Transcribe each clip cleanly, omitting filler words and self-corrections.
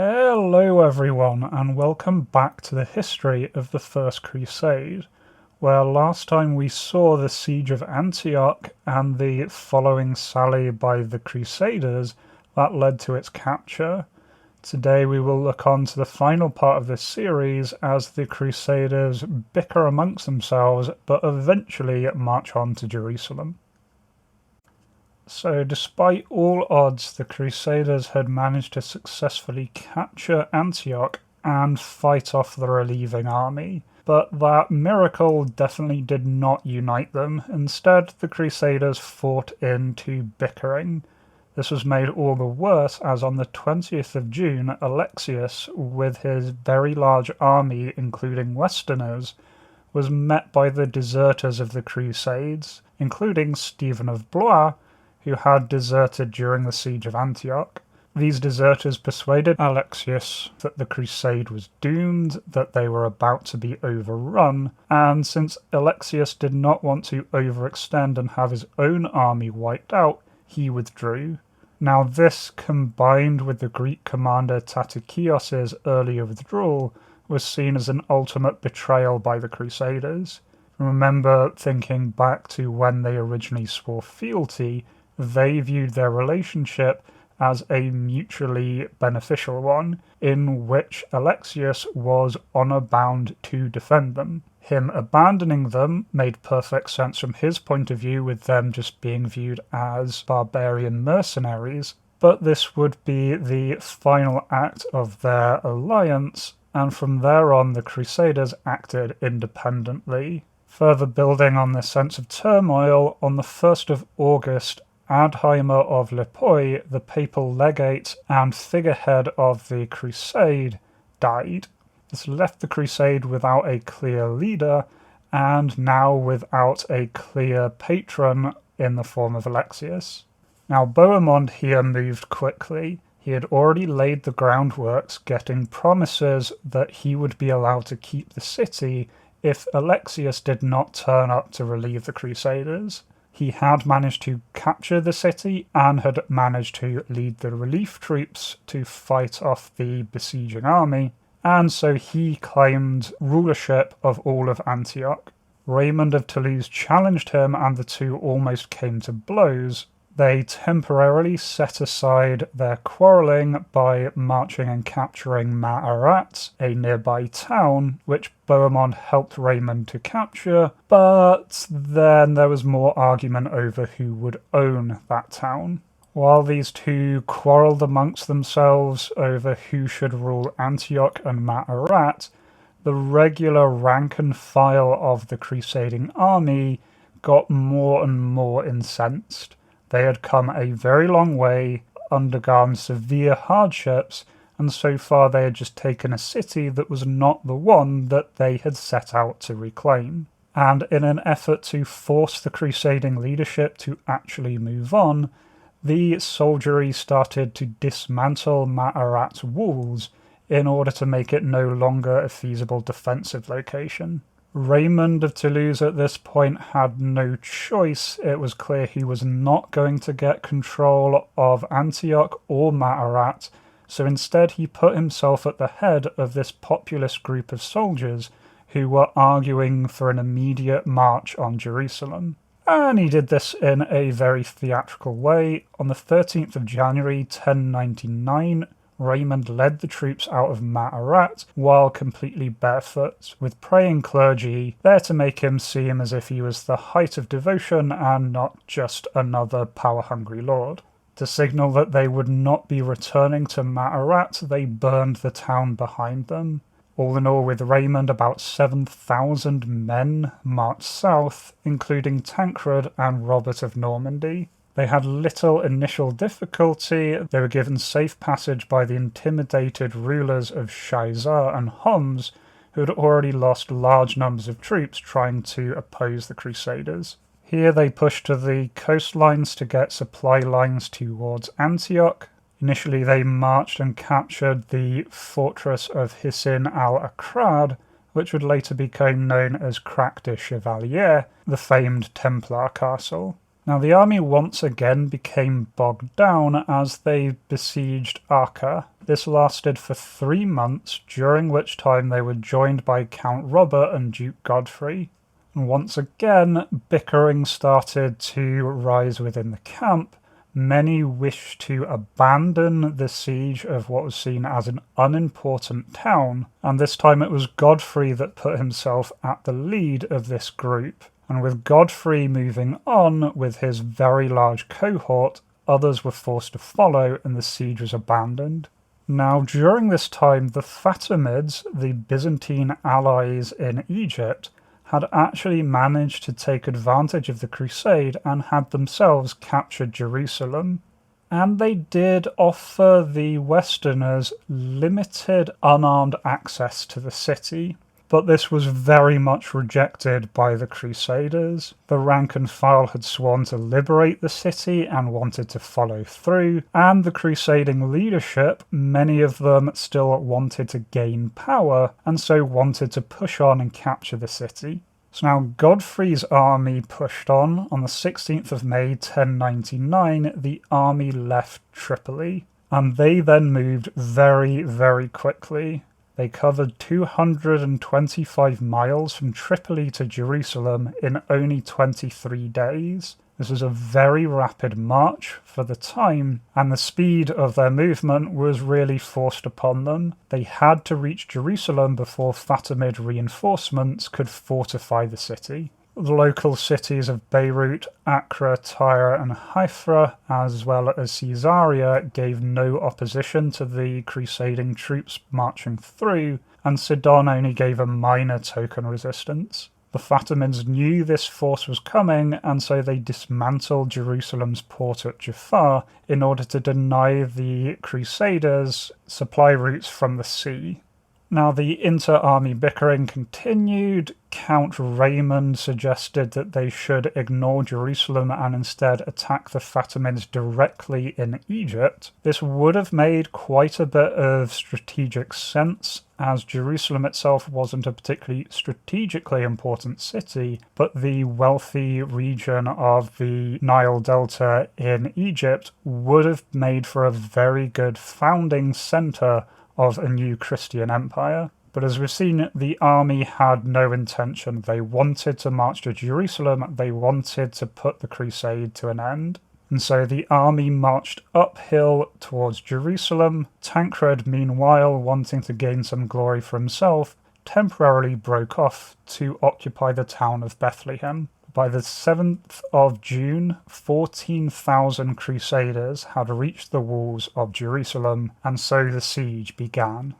Hello everyone, and welcome back to the history of the First Crusade, where last time we saw the siege of Antioch and the following sally by the Crusaders that led to its capture. Today we will look on to the final part of this series as the Crusaders bicker amongst themselves but eventually march on to Jerusalem. So despite all odds, the Crusaders had managed to successfully capture Antioch and fight off the relieving army. But that miracle definitely did not unite them. Instead, the Crusaders fought into bickering. This was made all the worse as on the 20th of June, Alexius, with his very large army, including Westerners, was met by the deserters of the Crusades, including Stephen of Blois, who had deserted during the siege of Antioch. These deserters persuaded Alexius that the crusade was doomed, that they were about to be overrun, and since Alexius did not want to overextend and have his own army wiped out, he withdrew. Now this, combined with the Greek commander Tatikios' earlier withdrawal, was seen as an ultimate betrayal by the Crusaders. Remember, thinking back to when they originally swore fealty, they viewed their relationship as a mutually beneficial one, in which Alexius was honor-bound to defend them. Him abandoning them made perfect sense from his point of view, with them just being viewed as barbarian mercenaries, but this would be the final act of their alliance, and from there on the Crusaders acted independently. Further building on this sense of turmoil, on the 1st of August, Adheimer of Lipoi, the papal legate and figurehead of the crusade, died. This left the crusade without a clear leader, and now without a clear patron in the form of Alexius. Now Bohemond here moved quickly. He had already laid the groundworks, getting promises that he would be allowed to keep the city if Alexius did not turn up to relieve the Crusaders. He had managed to capture the city and had managed to lead the relief troops to fight off the besieging army, and so he claimed rulership of all of Antioch. Raymond of Toulouse challenged him and the two almost came to blows. They temporarily set aside their quarrelling by marching and capturing Maarat, a nearby town, which Bohemond helped Raymond to capture, but then there was more argument over who would own that town. While these two quarrelled amongst themselves over who should rule Antioch and Maarat, the regular rank and file of the crusading army got more and more incensed. They had come a very long way, undergone severe hardships, and so far they had just taken a city that was not the one that they had set out to reclaim. And in an effort to force the crusading leadership to actually move on, the soldiery started to dismantle Maarat's walls in order to make it no longer a feasible defensive location. Raymond of Toulouse at this point had no choice. It was clear he was not going to get control of Antioch or Maarat, so instead he put himself at the head of this populist group of soldiers who were arguing for an immediate march on Jerusalem. And he did this in a very theatrical way. On the 13th of January 1099, Raymond led the troops out of Maarat while completely barefoot, with praying clergy there to make him seem as if he was the height of devotion and not just another power-hungry lord. To signal that they would not be returning to Maarat, they burned the town behind them. All in all, with Raymond, about 7,000 men marched south, including Tancred and Robert of Normandy. They had little initial difficulty. They were given safe passage by the intimidated rulers of Shaizar and Homs, who had already lost large numbers of troops trying to oppose the Crusaders. Here they pushed to the coastlines to get supply lines towards Antioch. Initially they marched and captured the fortress of Hissin al-Akrad, which would later become known as Crac de Chevalier, the famed Templar castle. Now the army once again became bogged down as they besieged Acre. This lasted for 3 months, during which time they were joined by Count Robert and Duke Godfrey. And once again, bickering started to rise within the camp. Many wished to abandon the siege of what was seen as an unimportant town, and this time it was Godfrey that put himself at the lead of this group. And with Godfrey moving on with his very large cohort, others were forced to follow and the siege was abandoned. Now, during this time, the Fatimids, the Byzantine allies in Egypt, had actually managed to take advantage of the crusade and had themselves captured Jerusalem. And they did offer the Westerners limited unarmed access to the city, but this was very much rejected by the Crusaders. The rank and file had sworn to liberate the city and wanted to follow through, and the crusading leadership, many of them still wanted to gain power, and so wanted to push on and capture the city. So now Godfrey's army pushed on the 16th of May 1099, the army left Tripoli, and they then moved very, very quickly. They covered 225 miles from Tripoli to Jerusalem in only 23 days. This was a very rapid march for the time, and the speed of their movement was really forced upon them. They had to reach Jerusalem before Fatimid reinforcements could fortify the city. The local cities of Beirut, Accra, Tyre and Haifa, as well as Caesarea, gave no opposition to the crusading troops marching through, and Sidon only gave a minor token resistance. The Fatimids knew this force was coming, and so they dismantled Jerusalem's port at Jaffa in order to deny the Crusaders supply routes from the sea. Now, the inter-army bickering continued. Count Raymond suggested that they should ignore Jerusalem and instead attack the Fatimids directly in Egypt. This would have made quite a bit of strategic sense, as Jerusalem itself wasn't a particularly strategically important city, but the wealthy region of the Nile Delta in Egypt would have made for a very good founding center of a new Christian empire. But as we've seen, the army had no intention. They wanted to march to Jerusalem. They wanted to put the crusade to an end. And so the army marched uphill towards Jerusalem. Tancred, meanwhile, wanting to gain some glory for himself, temporarily broke off to occupy the town of Bethlehem. By the 7th of June, 14,000 Crusaders had reached the walls of Jerusalem, and so the siege began.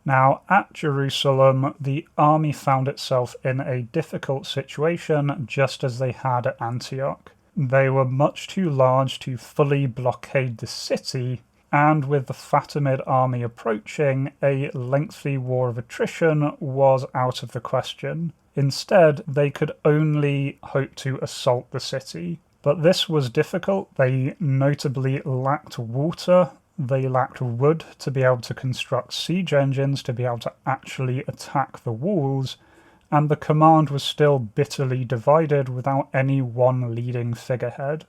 Now, at Jerusalem, the army found itself in a difficult situation, just as they had at Antioch. They were much too large to fully blockade the city, and with the Fatimid army approaching, a lengthy war of attrition was out of the question. Instead, they could only hope to assault the city. But this was difficult. They notably lacked water. They lacked wood to be able to construct siege engines to be able to actually attack the walls. And the command was still bitterly divided without any one leading figurehead.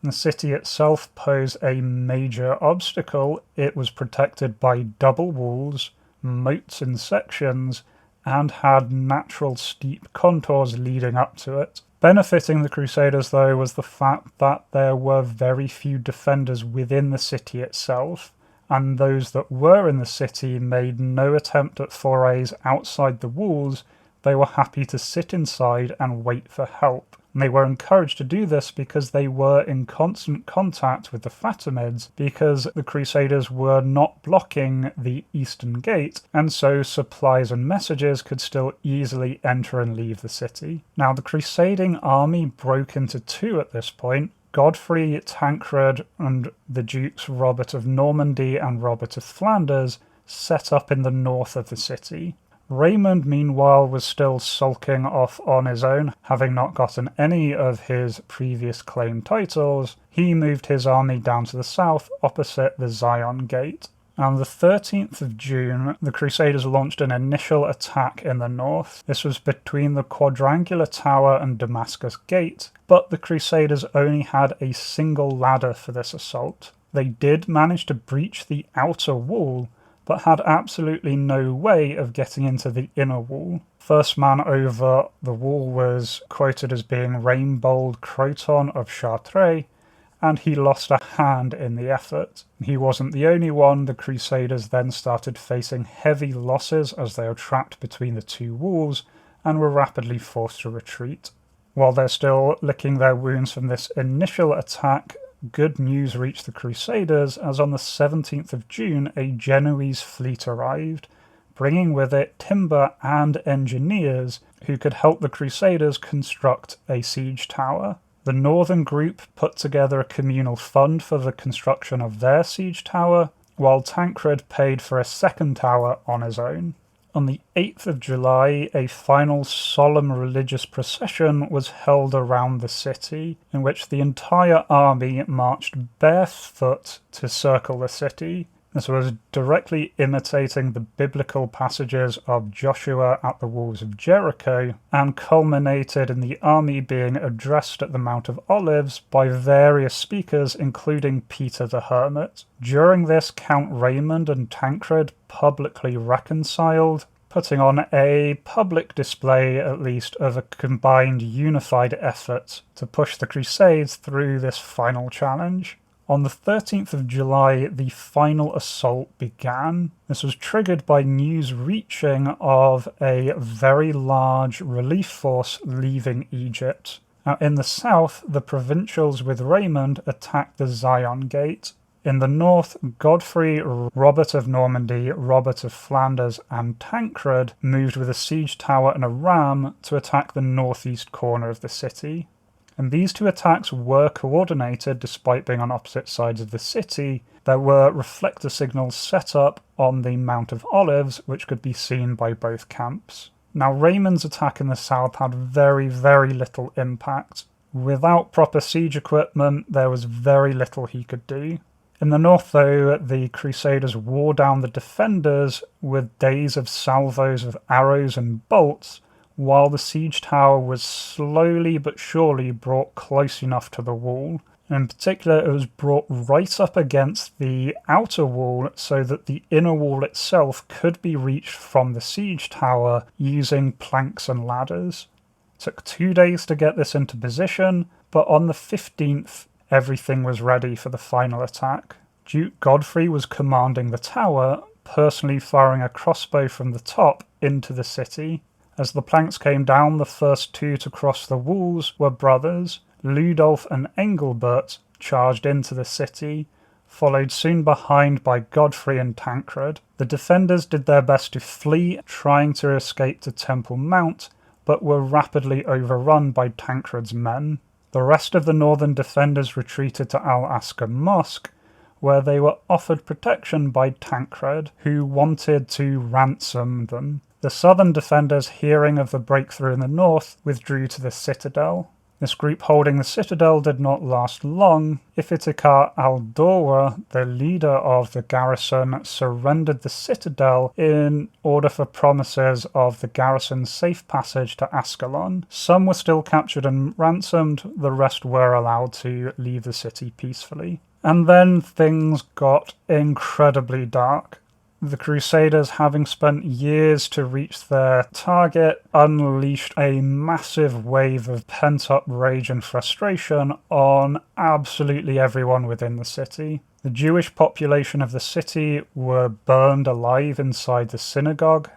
The city itself posed a major obstacle. It was protected by double walls, moats in sections, and had natural steep contours leading up to it. Benefiting the Crusaders, though, was the fact that there were very few defenders within the city itself, and those that were in the city made no attempt at forays outside the walls. They were happy to sit inside and wait for help. And they were encouraged to do this because they were in constant contact with the Fatimids, because the Crusaders were not blocking the eastern gate, and so supplies and messages could still easily enter and leave the city. Now, the crusading army broke into two at this point. Godfrey, Tancred, and the Dukes Robert of Normandy and Robert of Flanders set up in the north of the city. Raymond, meanwhile, was still sulking off on his own, having not gotten any of his previous claimed titles. He moved his army down to the south, opposite the Zion Gate. On the 13th of June, the Crusaders launched an initial attack in the north. This was between the Quadrangular Tower and Damascus Gate, but the Crusaders only had a single ladder for this assault. They did manage to breach the outer wall, but had absolutely no way of getting into the inner wall. First man over the wall was quoted as being Rainbold Croton of Chartres, and he lost a hand in the effort. He wasn't the only one. The Crusaders then started facing heavy losses as they were trapped between the two walls and were rapidly forced to retreat. While they're still licking their wounds from this initial attack, good news reached the Crusaders as on the 17th of June a Genoese fleet arrived, bringing with it timber and engineers who could help the Crusaders construct a siege tower. The northern group put together a communal fund for the construction of their siege tower, while Tancred paid for a second tower on his own. On the 8th of July, a final solemn religious procession was held around the city, in which the entire army marched barefoot to circle the city. This was directly imitating the biblical passages of Joshua at the walls of Jericho, and culminated in the army being addressed at the Mount of Olives by various speakers, including Peter the Hermit. During this, Count Raymond and Tancred publicly reconciled, putting on a public display, at least, of a combined unified effort to push the Crusades through this final challenge. On the 13th of July, the final assault began. This was triggered by news reaching of a very large relief force leaving Egypt. Now, in the south, the provincials with Raymond attacked the Zion Gate. In the north, Godfrey, Robert of Normandy, Robert of Flanders, and Tancred moved with a siege tower and a ram to attack the northeast corner of the city. And these two attacks were coordinated despite being on opposite sides of the city. There were reflector signals set up on the Mount of Olives, which could be seen by both camps. Now, Raymond's attack in the south had very, very little impact. Without proper siege equipment, there was very little he could do. In the north, though, the Crusaders wore down the defenders with days of salvos of arrows and bolts, while the siege tower was slowly but surely brought close enough to the wall. In particular, it was brought right up against the outer wall so that the inner wall itself could be reached from the siege tower using planks and ladders. It took 2 days to get this into position, but on the 15th, everything was ready for the final attack. Duke Godfrey was commanding the tower, personally firing a crossbow from the top into the city. As the planks came down, the first two to cross the walls were brothers. Ludolf and Engelbert charged into the city, followed soon behind by Godfrey and Tancred. The defenders did their best to flee, trying to escape to Temple Mount, but were rapidly overrun by Tancred's men. The rest of the northern defenders retreated to Al-Askar Mosque, where they were offered protection by Tancred, who wanted to ransom them. The southern defenders, hearing of the breakthrough in the north, withdrew to the citadel. This group holding the citadel did not last long. Iftikhar al-Dawra, the leader of the garrison, surrendered the citadel in order for promises of the garrison's safe passage to Ascalon. Some were still captured and ransomed, the rest were allowed to leave the city peacefully. And then things got incredibly dark. The Crusaders, having spent years to reach their target, unleashed a massive wave of pent-up rage and frustration on absolutely everyone within the city. The Jewish population of the city were burned alive inside the synagogue,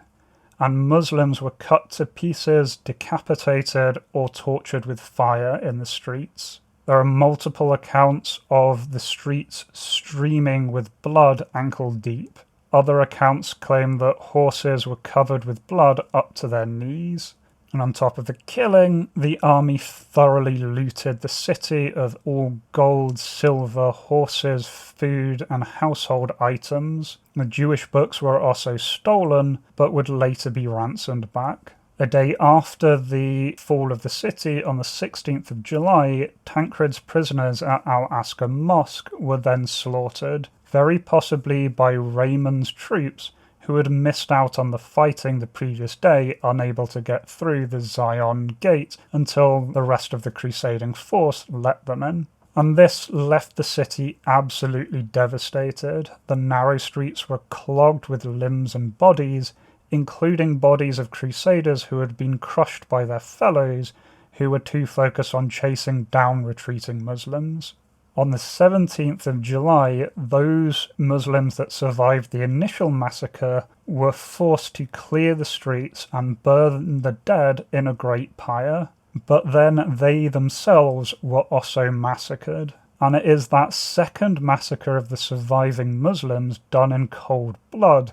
and Muslims were cut to pieces, decapitated, or tortured with fire in the streets. There are multiple accounts of the streets streaming with blood ankle deep. Other accounts claim that horses were covered with blood up to their knees. And on top of the killing, the army thoroughly looted the city of all gold, silver, horses, food, and household items. The Jewish books were also stolen, but would later be ransomed back. A day after the fall of the city, on the 16th of July, Tancred's prisoners at Al-Askar Mosque were then slaughtered, very possibly by Raymond's troops, who had missed out on the fighting the previous day, unable to get through the Zion Gate until the rest of the crusading force let them in. And this left the city absolutely devastated. The narrow streets were clogged with limbs and bodies, including bodies of crusaders who had been crushed by their fellows, who were too focused on chasing down retreating Muslims. On the 17th of July, those Muslims that survived the initial massacre were forced to clear the streets and burn the dead in a great pyre. But then they themselves were also massacred. And it is that second massacre of the surviving Muslims done in cold blood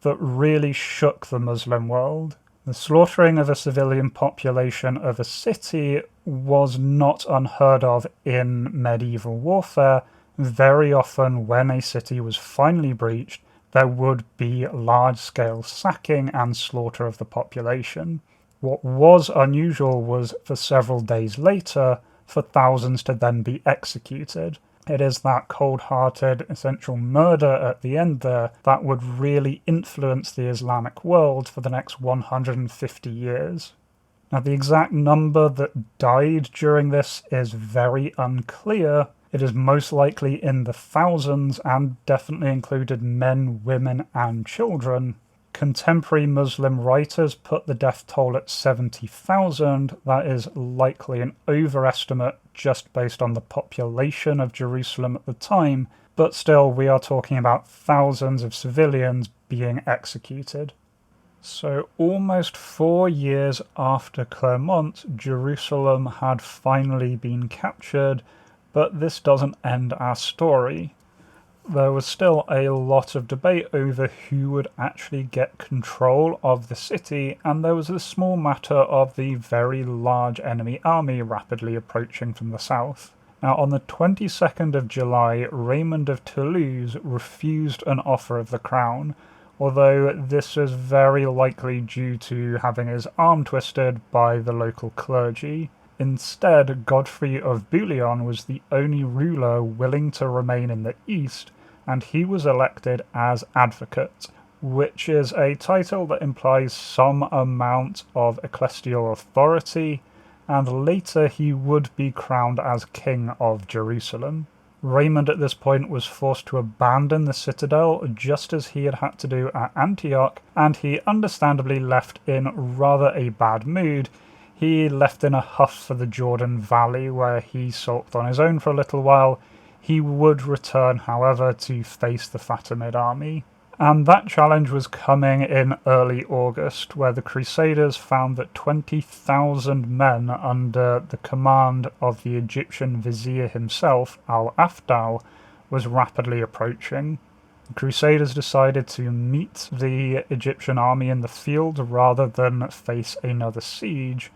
that really shook the Muslim world. The slaughtering of a civilian population of a city was not unheard of in medieval warfare. Very often, when a city was finally breached, there would be large-scale sacking and slaughter of the population. What was unusual was for several days later, for thousands to then be executed. It is that cold-hearted, essential murder at the end there that would really influence the Islamic world for the next 150 years. Now, the exact number that died during this is very unclear. It is most likely in the thousands and definitely included men, women, and children. Contemporary Muslim writers put the death toll at 70,000. That is likely an overestimate just based on the population of Jerusalem at the time, but still we are talking about thousands of civilians being executed. So almost 4 years after Clermont, Jerusalem had finally been captured, but this doesn't end our story. There was still a lot of debate over who would actually get control of the city, and there was a small matter of the very large enemy army rapidly approaching from the south. Now, on the 22nd of July, Raymond of Toulouse refused an offer of the crown, although this was very likely due to having his arm twisted by the local clergy. Instead, Godfrey of Bouillon was the only ruler willing to remain in the east, and he was elected as advocate, which is a title that implies some amount of ecclesial authority, and later he would be crowned as King of Jerusalem. Raymond at this point was forced to abandon the citadel just as he had had to do at Antioch, and he understandably left in rather a bad mood. He left in a huff for the Jordan Valley, where he sulked on his own for a little while. He would return, however, to face the Fatimid army. And that challenge was coming in early August, where the Crusaders found that 20,000 men under the command of the Egyptian vizier himself, Al-Afdal, was rapidly approaching. The Crusaders decided to meet the Egyptian army in the field rather than face another siege,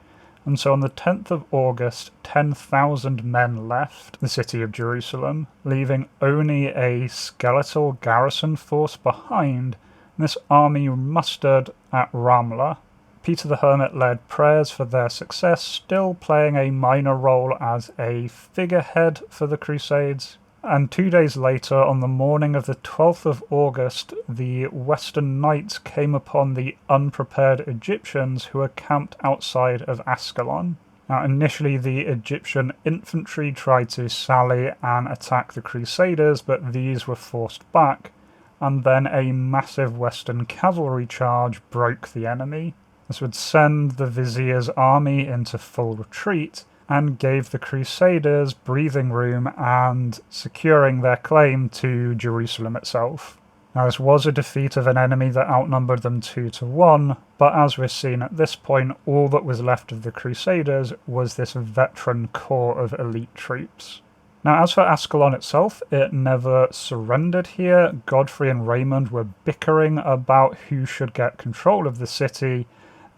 and so on the 10th of August, 10,000 men left the city of Jerusalem, leaving only a skeletal garrison force behind. This army mustered at Ramla. Peter the Hermit led prayers for their success, still playing a minor role as a figurehead for the Crusades. And 2 days later, on the morning of the 12th of August, the Western Knights came upon the unprepared Egyptians who were camped outside of Ascalon. Now, initially, the Egyptian infantry tried to sally and attack the Crusaders, but these were forced back, and then a massive Western cavalry charge broke the enemy. This would send the Vizier's army into full retreat, and gave the Crusaders breathing room and securing their claim to Jerusalem itself. Now, this was a defeat of an enemy that outnumbered them 2-1, but as we're seeing at this point, all that was left of the Crusaders was this veteran core of elite troops. Now, as for Ascalon itself, it never surrendered here. Godfrey and Raymond were bickering about who should get control of the city,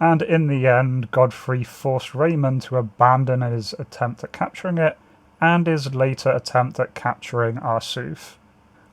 and in the end, Godfrey forced Raymond to abandon his attempt at capturing it, and his later attempt at capturing Arsuf.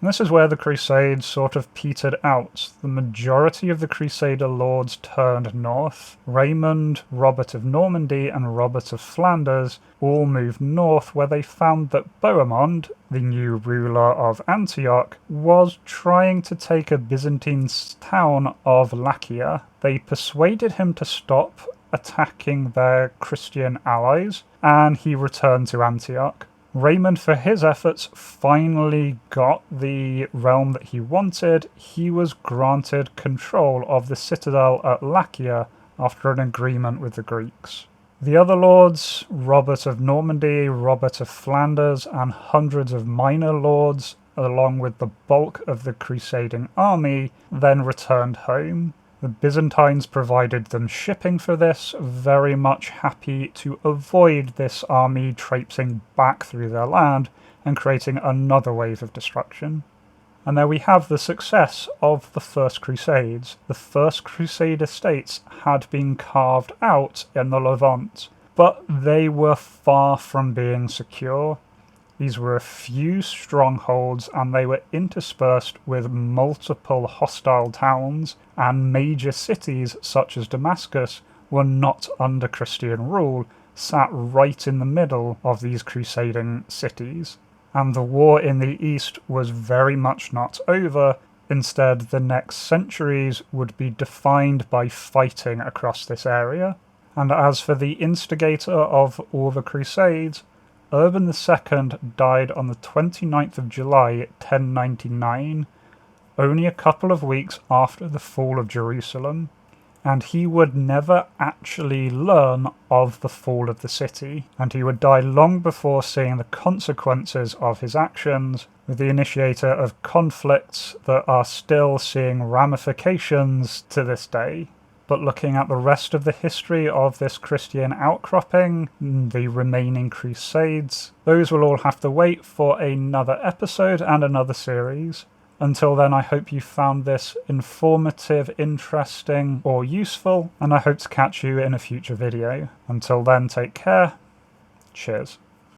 And this is where the Crusades sort of petered out. The majority of the Crusader lords turned north. Raymond, Robert of Normandy, and Robert of Flanders all moved north, where they found that Bohemond, the new ruler of Antioch, was trying to take a Byzantine town of Lachia. They persuaded him to stop attacking their Christian allies, and he returned to Antioch. Raymond, for his efforts, finally got the realm that he wanted. He was granted control of the citadel at Lachia after an agreement with the Greeks. The other lords, Robert of Normandy, Robert of Flanders, and hundreds of minor lords, along with the bulk of the crusading army, then returned home. The Byzantines provided them shipping for this, very much happy to avoid this army traipsing back through their land and creating another wave of destruction. And there we have the success of the First Crusades. The First Crusade estates had been carved out in the Levant, but they were far from being secure. These were a few strongholds, and they were interspersed with multiple hostile towns, and major cities such as Damascus were not under Christian rule, sat right in the middle of these crusading cities. And the war in the east was very much not over. Instead, the next centuries would be defined by fighting across this area. And as for the instigator of all the Crusades, Urban II died on the 29th of July, 1099, only a couple of weeks after the fall of Jerusalem, and he would never actually learn of the fall of the city, and he would die long before seeing the consequences of his actions, with the initiator of conflicts that are still seeing ramifications to this day. But looking at the rest of the history of this Christian outcropping, the remaining Crusades, those will all have to wait for another episode and another series. Until then, I hope you found this informative, interesting, or useful, and I hope to catch you in a future video. Until then, take care. Cheers.